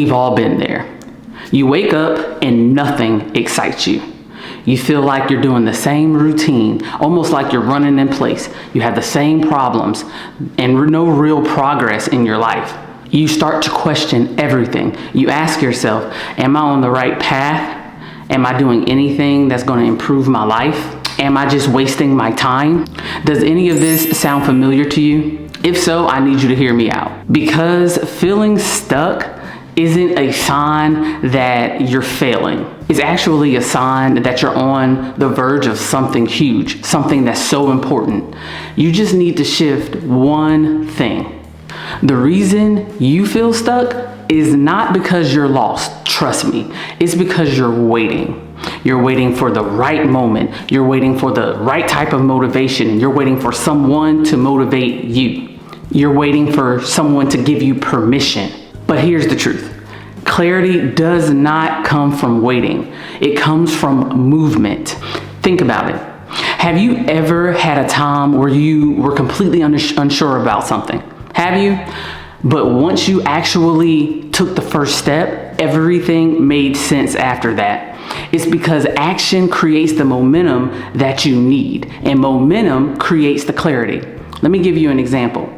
We've all been there. You wake up and nothing excites you. You feel like you're doing the same routine, almost like you're running in place. You have the same problems and no real progress in your life. You start to question everything. You ask yourself, am I on the right path? Am I doing anything that's going to improve my life? Am I just wasting my time? Does any of this sound familiar to you? If so, I need you to hear me out. Because feeling stuck isn't a sign that you're failing. It's actually a sign that you're on the verge of something huge, something that's so important. You just need to shift one thing. The reason you feel stuck is not because you're lost, trust me. It's because you're waiting. You're waiting for the right moment. You're waiting for the right type of motivation, and you're waiting for someone to motivate you. You're waiting for someone to give you permission. But here's the truth. Clarity does not come from waiting. It comes from movement. Think about it. Have you ever had a time where you were completely unsure about something? Have you? But once you actually took the first step, everything made sense after that. It's because action creates the momentum that you need, and momentum creates the clarity. Let me give you an example.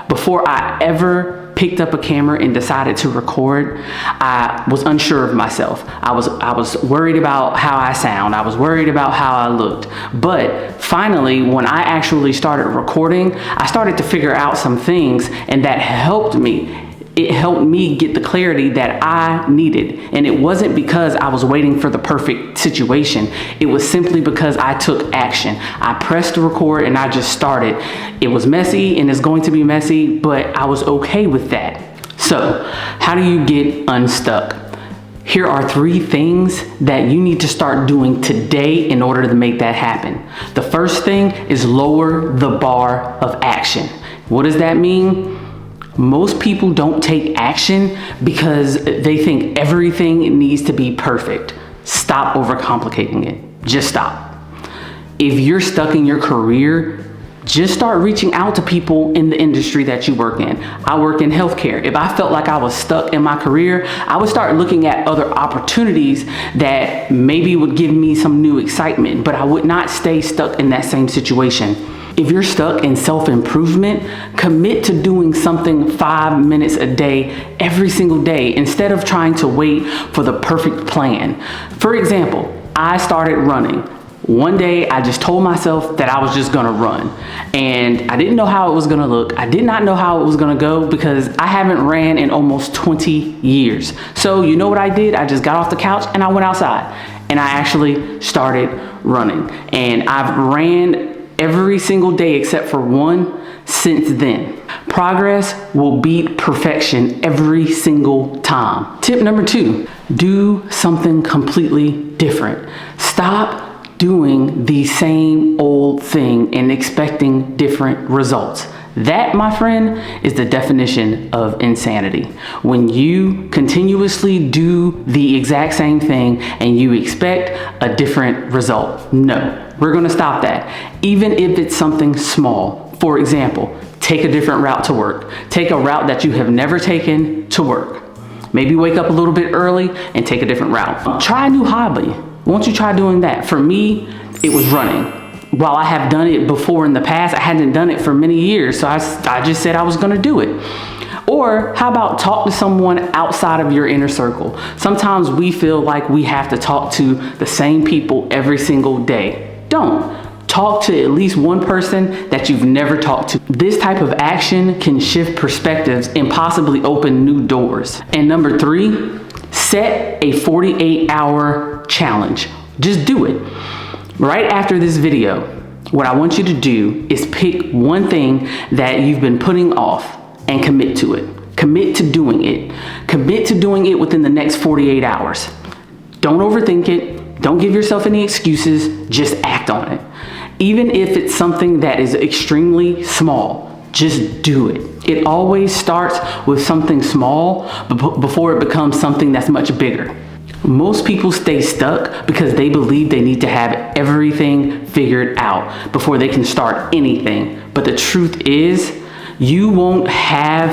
Before I ever picked up a camera and decided to record, I was unsure of myself. I was worried about how I sound. I was worried about how I looked. But finally, when I actually started recording, I started to figure out some things, and that helped me. It helped me get the clarity that I needed. And it wasn't because I was waiting for the perfect situation. It was simply because I took action. I pressed record and I just started. It was messy and it's going to be messy, but I was okay with that. So, how do you get unstuck? Here are 3 things that you need to start doing today in order to make that happen. The first thing is lower the bar of action. What does that mean? Most people don't take action because they think everything needs to be perfect. Stop overcomplicating it. Just stop. If you're stuck in your career, just start reaching out to people in the industry that you work in. I work in healthcare. If I felt like I was stuck in my career, I would start looking at other opportunities that maybe would give me some new excitement, but I would not stay stuck in that same situation. If you're stuck in self-improvement, commit to doing something 5 minutes a day, every single day, instead of trying to wait for the perfect plan. For example, I started running. One day, I just told myself that I was just gonna run. And I didn't know how it was gonna look. I did not know how it was gonna go because I haven't ran in almost 20 years. So you know what I did? I just got off the couch and I went outside. And I actually started running. And I've ran every single day except for one since then. Progress will beat perfection every single time. Tip number 2, do something completely different. Stop doing the same old thing and expecting different results. That, my friend, is the definition of insanity. When you continuously do the exact same thing and you expect a different result. No, we're gonna stop that. Even if it's something small. For example, take a different route to work. Take a route that you have never taken to work. Maybe wake up a little bit early and take a different route. Try a new hobby. Won't you try doing that? For me, it was running. While I have done it before in the past, I hadn't done it for many years, so I just said I was gonna do it. Or how about talk to someone outside of your inner circle? Sometimes we feel like we have to talk to the same people every single day. Don't. Talk to at least one person that you've never talked to. This type of action can shift perspectives and possibly open new doors. And number 3, set a 48-hour challenge. Just do it. Right after this video, what I want you to do is pick one thing that you've been putting off and commit to it. Commit to doing it. Commit to doing it within the next 48 hours. Don't overthink it. Don't give yourself any excuses. Just act on it. Even if it's something that is extremely small, just do it. It always starts with something small before it becomes something that's much bigger. Most people stay stuck because they believe they need to have everything figured out before they can start anything. But the truth is, you won't have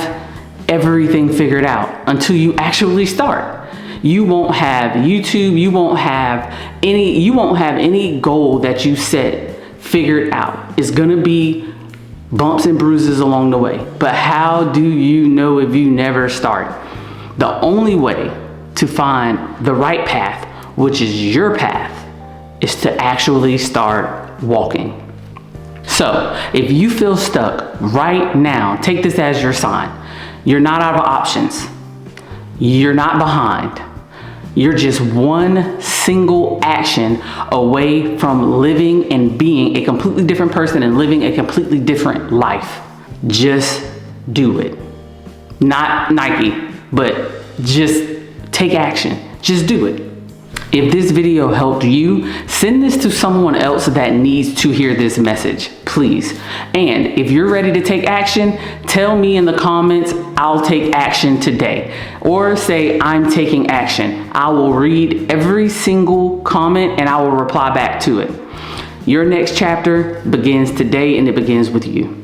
everything figured out until you actually start. You won't have YouTube, you won't have any goal that you set figured out. It's gonna be bumps and bruises along the way. But how do you know if you never start? The only way to find the right path, which is your path, is to actually start walking. So if you feel stuck right now, take this as your sign. You're not out of options. You're not behind. You're just one single action away from living and being a completely different person and living a completely different life. Just do it. Not Nike, but just take action. Just do it. If this video helped you, send this to someone else that needs to hear this message, please. And if you're ready to take action, tell me in the comments, I'll take action today. Or say, I'm taking action. I will read every single comment and I will reply back to it. Your next chapter begins today, and it begins with you.